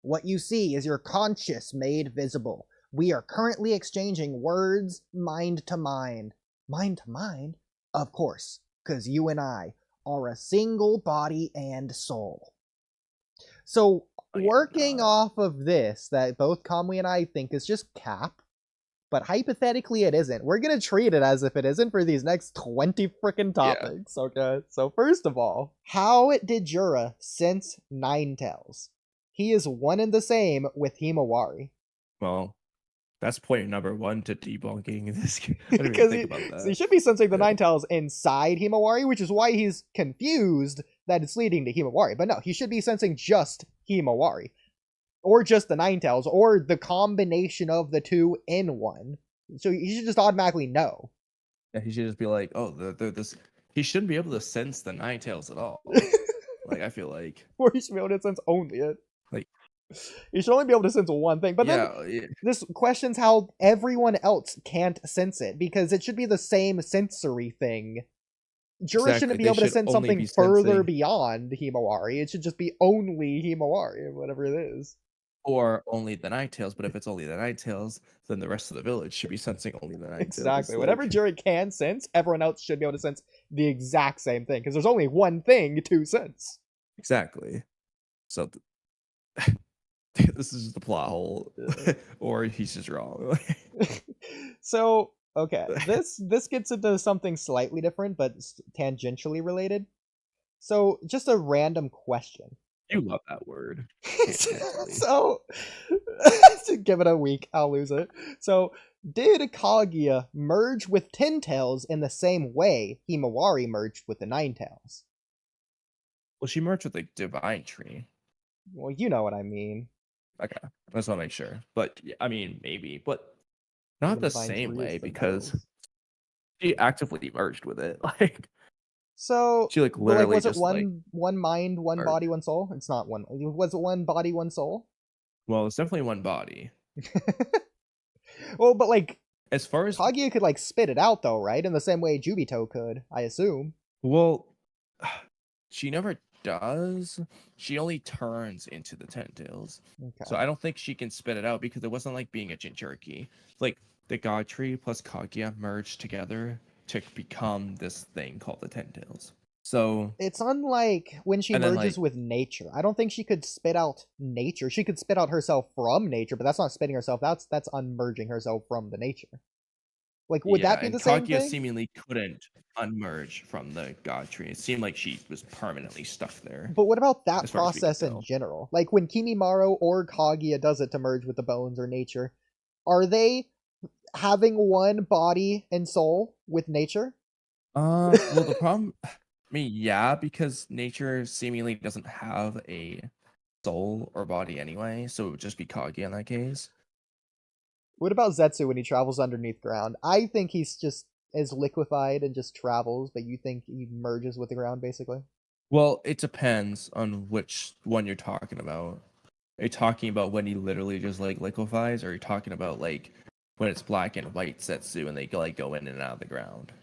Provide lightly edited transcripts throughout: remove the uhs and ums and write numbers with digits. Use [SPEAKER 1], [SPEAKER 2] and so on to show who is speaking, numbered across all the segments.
[SPEAKER 1] What you see is your conscious made visible. We are currently exchanging words mind to mind. Mind to mind? Of course, because you and I are a single body and soul. So, working off of this, that both Kamui and I think is just cap, but hypothetically it isn't. We're gonna treat it as if it isn't for these next 20 freaking topics, okay? So first of all, how did Jura sense Ninetales? He is one and the same with Himawari.
[SPEAKER 2] Well, that's point number one to debunking this. I didn't
[SPEAKER 1] Because
[SPEAKER 2] even think about that.
[SPEAKER 1] So he should be sensing the Ninetales inside Himawari, which is why he's confused that it's leading to Himawari. But no, he should be sensing just Himawari. Or just the Ninetales, or the combination of the two in one. So he should just automatically know.
[SPEAKER 2] Yeah, he should just be like, oh, this. He shouldn't be able to sense the Ninetales at all. Like, I feel like.
[SPEAKER 1] Or he should be able to sense only it.
[SPEAKER 2] Like,
[SPEAKER 1] he should only be able to sense one thing. But then this questions how everyone else can't sense it, because it should be the same sensory thing. Jura shouldn't be able to sense something further beyond Himawari. It should just be only Himawari, whatever it is.
[SPEAKER 2] Or only the Ninetales, but if it's only the Ninetales, then the rest of the village should be sensing only the Ninetales.
[SPEAKER 1] Exactly. Whatever Jura can sense, everyone else should be able to sense the exact same thing, because there's only one thing to sense.
[SPEAKER 2] Exactly. So this is just the plot hole, or he's just wrong.
[SPEAKER 1] So, okay, this gets into something slightly different, but tangentially related. So, just a random question.
[SPEAKER 2] You love that word.
[SPEAKER 1] So, to give it a week, I'll lose it. So, did Kaguya merge with Ten Tails in the same way Himawari merged with the Nine Tails?
[SPEAKER 2] Well, she merged with the Divine Tree.
[SPEAKER 1] Well, you know what I mean.
[SPEAKER 2] Okay, I just want to make sure. But, I mean, maybe, but not the same way, because she actively merged with it. Like,
[SPEAKER 1] so
[SPEAKER 2] she literally
[SPEAKER 1] was
[SPEAKER 2] just
[SPEAKER 1] it one mind, one body, one soul? It's not one. Was it one body, one soul?
[SPEAKER 2] Well, it's definitely one body.
[SPEAKER 1] Well, but like,
[SPEAKER 2] as far as
[SPEAKER 1] Kaguya could like spit it out though, right? In the same way Obito could, I assume.
[SPEAKER 2] Well, she never does. She only turns into the Ten Tails. Okay. So I don't think she can spit it out, because it wasn't like being a Jinchuriki. Like, the God Tree plus Kaguya merged together to become this thing called the Ten Tails. So
[SPEAKER 1] it's unlike when she merges with nature. I don't think she could spit out nature. She could spit out herself from nature, but that's not spitting herself. That's unmerging herself from the nature. Like, would that be the same thing?
[SPEAKER 2] Kaguya seemingly couldn't unmerge from the God Tree. It seemed like she was permanently stuck there.
[SPEAKER 1] But what about that process in general? Like, when Kimimaro or Kaguya does it to merge with the bones or nature, are they having one body and soul with nature?
[SPEAKER 2] Well, the problem, I mean, yeah, because nature seemingly doesn't have a soul or body anyway, so it would just be Kaguya in that case.
[SPEAKER 1] What about Zetsu when he travels underneath ground? I think he's just is liquefied and just travels, but you think he merges with the ground, basically?
[SPEAKER 2] Well, it depends on which one you're talking about. Are you talking about when he literally just like liquefies, or are you talking about like when it's black and white Zetsu and they like go in and out of the ground?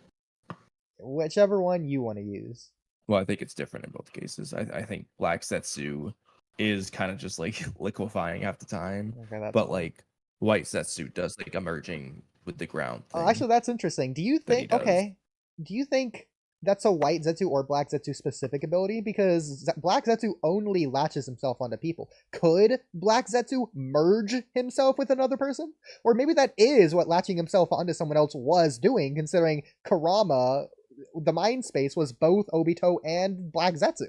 [SPEAKER 1] Whichever one you want to use.
[SPEAKER 2] Well, I think it's different in both cases. I think black Zetsu is kind of just like liquefying half the time, but like white Zetsu does like emerging with the ground thing.
[SPEAKER 1] Actually, that's interesting. Do you think do you think that's a white Zetsu or black Zetsu specific ability? Because black Zetsu only latches himself onto people. Could black Zetsu merge himself with another person? Or maybe that is what latching himself onto someone else was doing, considering Kurama, the mind space, was both Obito and black Zetsu.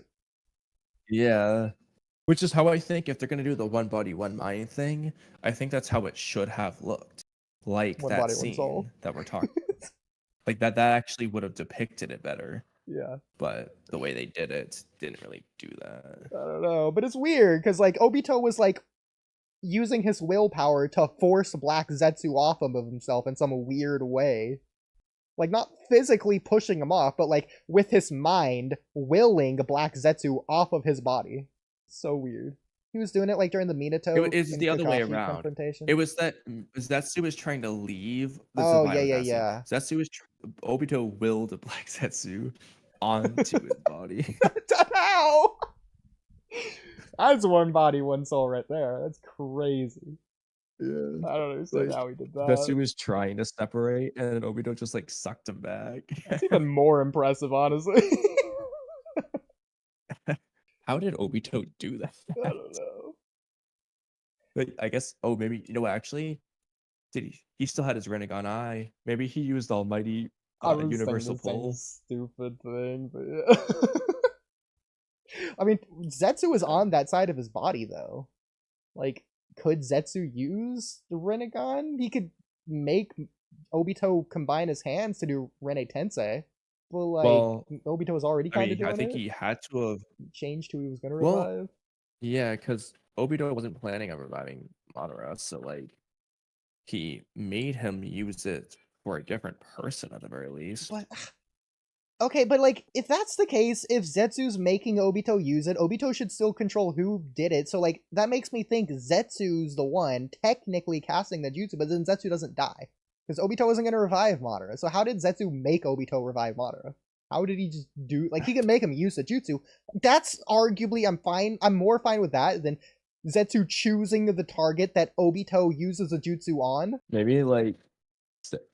[SPEAKER 2] Yeah. Which is how I think if they're going to do the one body, one mind thing, I think that's how it should have looked. Like one that body, scene that we're talking like that actually would have depicted it better.
[SPEAKER 1] Yeah.
[SPEAKER 2] But the way they did it didn't really do that.
[SPEAKER 1] I don't know. But it's weird, because like Obito was like using his willpower to force black Zetsu off of himself in some weird way. Like, not physically pushing him off, but like with his mind willing black Zetsu off of his body. So weird. He was doing it like during the Minato.
[SPEAKER 2] It was the other way around. It was that Zetsu was trying to leave.
[SPEAKER 1] Yeah.
[SPEAKER 2] Zetsu was Obito willed a black Zetsu onto his body.
[SPEAKER 1] How? That's one body, one soul right there. That's crazy.
[SPEAKER 2] Yeah.
[SPEAKER 1] I don't understand
[SPEAKER 2] Like,
[SPEAKER 1] how he did that.
[SPEAKER 2] Zetsu was trying to separate, and then Obito just like sucked him back.
[SPEAKER 1] It's even more impressive, honestly.
[SPEAKER 2] How did Obito do that?
[SPEAKER 1] I don't know.
[SPEAKER 2] Like, I guess. Oh, maybe you know what? Actually, did he? He still had his Rinnegan Eye. Maybe he used Almighty
[SPEAKER 1] I was saying
[SPEAKER 2] Universal
[SPEAKER 1] the same
[SPEAKER 2] Pull.
[SPEAKER 1] stupid thing, but yeah. I mean, Zetsu is on that side of his body, though. Like, could Zetsu use the Rinnegan? He could make Obito combine his hands to do Rene Tensei. But, like,
[SPEAKER 2] Well,
[SPEAKER 1] Obito was already
[SPEAKER 2] I
[SPEAKER 1] kind of
[SPEAKER 2] mean, I
[SPEAKER 1] doing
[SPEAKER 2] think
[SPEAKER 1] it.
[SPEAKER 2] he had to have.
[SPEAKER 1] Changed who he was going to
[SPEAKER 2] Well,
[SPEAKER 1] revive.
[SPEAKER 2] yeah, because Obito wasn't planning on reviving Madara, so like he made him use it for a different person at the very least.
[SPEAKER 1] But okay, but like if that's the case, if Zetsu's making Obito use it, Obito should still control who did it. So like that makes me think Zetsu's the one technically casting the jutsu, but then Zetsu doesn't die because Obito wasn't going to revive Madara. So how did Zetsu make Obito revive Madara? How did he just do like he can make him use the jutsu? That's arguably I'm fine. I'm more fine with that than Zetsu choosing the target that Obito uses the jutsu on.
[SPEAKER 2] Maybe like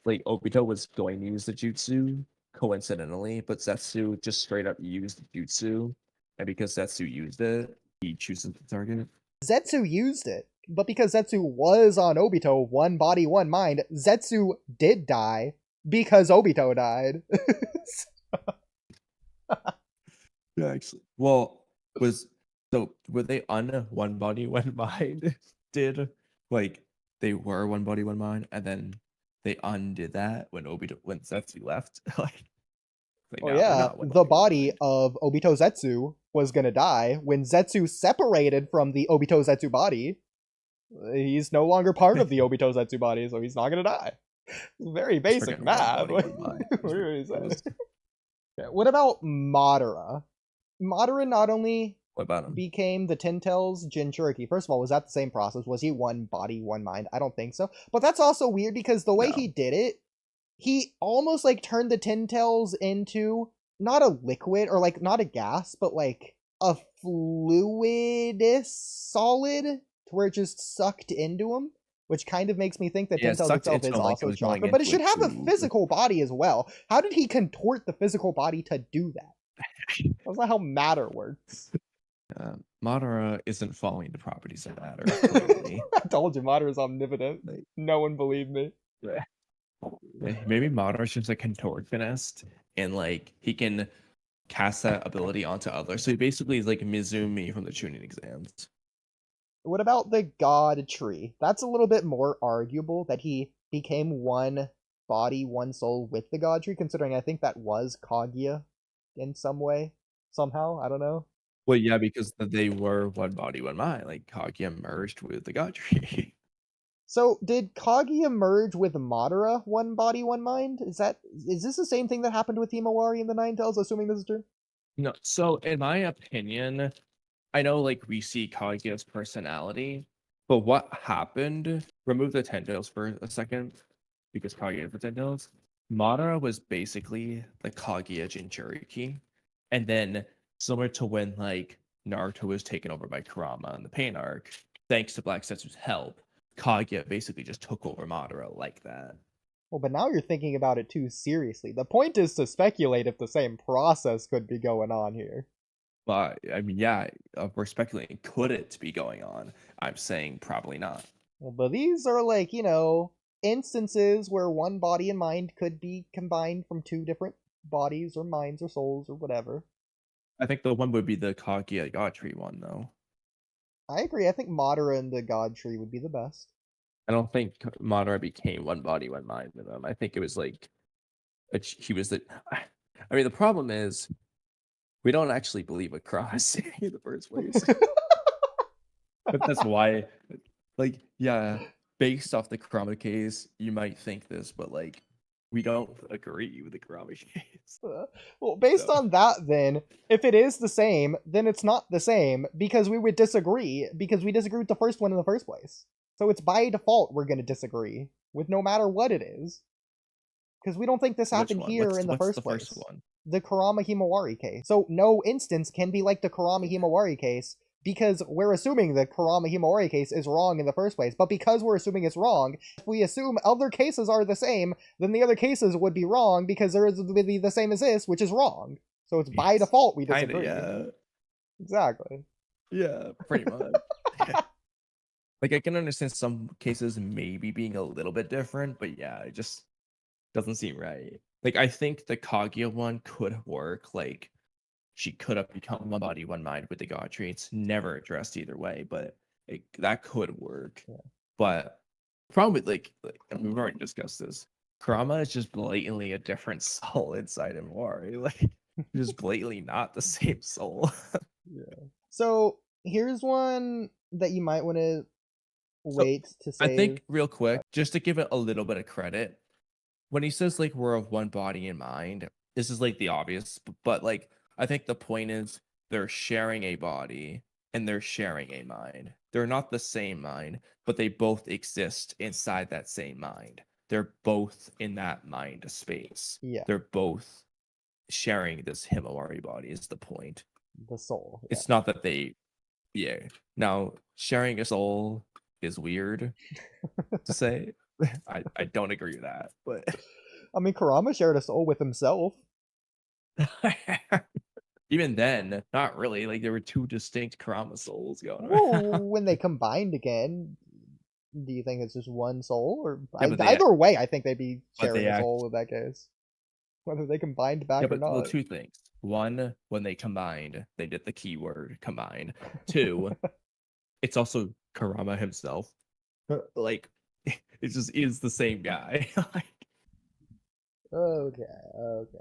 [SPEAKER 2] Obito was going to use the jutsu coincidentally, but Zetsu just straight up used the jutsu, and because Zetsu used it, he chooses the target.
[SPEAKER 1] Zetsu used it, but because Zetsu was on Obito, one body, one mind, Zetsu did die because Obito died.
[SPEAKER 2] Yeah, actually. Well, were they on one body, one mind? Did like they were one body, one mind, and then they undid that when Zetsu left? like
[SPEAKER 1] Oh
[SPEAKER 2] now they're
[SPEAKER 1] yeah,
[SPEAKER 2] not one
[SPEAKER 1] the
[SPEAKER 2] body, one
[SPEAKER 1] body
[SPEAKER 2] mind.
[SPEAKER 1] of Obito Zetsu was gonna die when Zetsu separated from the Obito Zetsu body. He's no longer part of the Obito Zetsu body, so he's not gonna die. Very
[SPEAKER 2] Just
[SPEAKER 1] basic
[SPEAKER 2] forgetting one
[SPEAKER 1] math.
[SPEAKER 2] body, one mind.
[SPEAKER 1] What are you saying? What about Madara? Madara not only
[SPEAKER 2] What about him?
[SPEAKER 1] became the Ten Tails Jinchuriki. First of all, was that the same process? Was he one body, one mind? I don't think so. But that's also weird because the way
[SPEAKER 2] No.
[SPEAKER 1] he did it, he almost like turned the Ten Tails into not a liquid or like not a gas, but like a fluidous solid to where it just sucked into him. Which kind of makes me think that
[SPEAKER 2] Yeah,
[SPEAKER 1] Ten
[SPEAKER 2] it
[SPEAKER 1] Tails
[SPEAKER 2] sucked
[SPEAKER 1] itself
[SPEAKER 2] into
[SPEAKER 1] is
[SPEAKER 2] him like it
[SPEAKER 1] also
[SPEAKER 2] was going
[SPEAKER 1] chakra, but it
[SPEAKER 2] into
[SPEAKER 1] should have a
[SPEAKER 2] tube.
[SPEAKER 1] physical body as well. How did he contort the physical body to do that? That's not how matter works.
[SPEAKER 2] Madara isn't following the properties of matter. Clearly.
[SPEAKER 1] I told you, Madara is omnipotent.
[SPEAKER 2] Like,
[SPEAKER 1] No one believed me.
[SPEAKER 2] maybe Madara's just a contortionist, and like he can cast that ability onto others. So he basically is like Mizumi from the Chunin exams.
[SPEAKER 1] What about the God Tree? That's a little bit more arguable that he became one body, one soul with the God Tree, considering I think that was Kaguya in some way, somehow. I don't know.
[SPEAKER 2] Well, yeah, because they were one body, one mind. Like Kaguya merged with the God Tree.
[SPEAKER 1] So did Kaguya merge with Madara, one body, one mind? Is this the same thing that happened with Himawari in the Nine Tails? Assuming this is true.
[SPEAKER 2] No, so in my opinion, I know like we see Kaguya's personality, but what happened? Remove the Tentails for a second, because Kaguya is the Tentails. Madara was basically the Kaguya Jinchuriki, and then similar to when like Naruto was taken over by Kurama in the Pain arc, thanks to Black Setsu's help, Kaguya basically just took over Madara like that.
[SPEAKER 1] Well, but now you're thinking about it too seriously. The point is to speculate if the same process could be going on here.
[SPEAKER 2] But I mean, yeah, we're speculating. Could it be going on? I'm saying probably not.
[SPEAKER 1] Well, but these are like, instances where one body and mind could be combined from two different bodies or minds or souls or whatever.
[SPEAKER 2] I think the one would be the Kaguya God Tree one, though.
[SPEAKER 1] I agree. I think Madara and the God Tree would be the best.
[SPEAKER 2] I don't think Madara became one body, one mind with him. I think it was like he was the. I mean, the problem is we don't actually believe a cross in the first place. But that's why, like, yeah, based off the Kurama case, you might think this, but like, we don't agree with the Kurama case.
[SPEAKER 1] Well, based on that, then, if it is the same, then it's not the same because we would disagree because we disagree with the first one in the first place. So it's by default we're going to disagree with no matter what it is. Because we don't think this happened here in the first place.
[SPEAKER 2] First one?
[SPEAKER 1] The Kurama Himawari case. So no instance can be like the Kurama Himawari case because we're assuming the Kurama Himawari case is wrong in the first place. But because we're assuming it's wrong, if we assume other cases are the same, then the other cases would be wrong because there is would be the same as this, which is wrong. So it's by default we disagree.
[SPEAKER 2] Kinda, yeah.
[SPEAKER 1] Exactly.
[SPEAKER 2] Yeah, pretty much. Like, I can understand some cases maybe being a little bit different, but yeah, it just doesn't seem right. Like, I think the Kaguya one could work. Like, she could have become one body, one mind with the god tree. It's never addressed either way, but that could work.
[SPEAKER 1] Yeah.
[SPEAKER 2] But problem with and we've already discussed this. Kurama is just blatantly a different soul inside Himawari. Like, just blatantly not the same soul.
[SPEAKER 1] Yeah. So here's one that you might want to wait to say.
[SPEAKER 2] I think real quick, just to give it a little bit of credit, when he says like we're of one body and mind, this is like the obvious, but like I think the point is they're sharing a body and they're sharing a mind. They're not the same mind, but they both exist inside that same mind. They're both in that mind space.
[SPEAKER 1] Yeah.
[SPEAKER 2] They're both sharing this Himawari body is the point.
[SPEAKER 1] The soul. Yeah.
[SPEAKER 2] It's not that yeah. Now, sharing a soul is weird to say. I don't agree with that, but
[SPEAKER 1] I mean, Kurama shared a soul with himself.
[SPEAKER 2] even then, not really. Like, there were two distinct Kurama souls going
[SPEAKER 1] Well, when they combined again, do you think it's just one soul? Or
[SPEAKER 2] Yeah,
[SPEAKER 1] either way, I think they'd be
[SPEAKER 2] but
[SPEAKER 1] sharing
[SPEAKER 2] they
[SPEAKER 1] a soul in that case. Whether they combined back or not.
[SPEAKER 2] well, two things. One, when they combined, they did the keyword combined. Two, it's also Kurama himself. Like, it just is the same guy.
[SPEAKER 1] Okay, okay.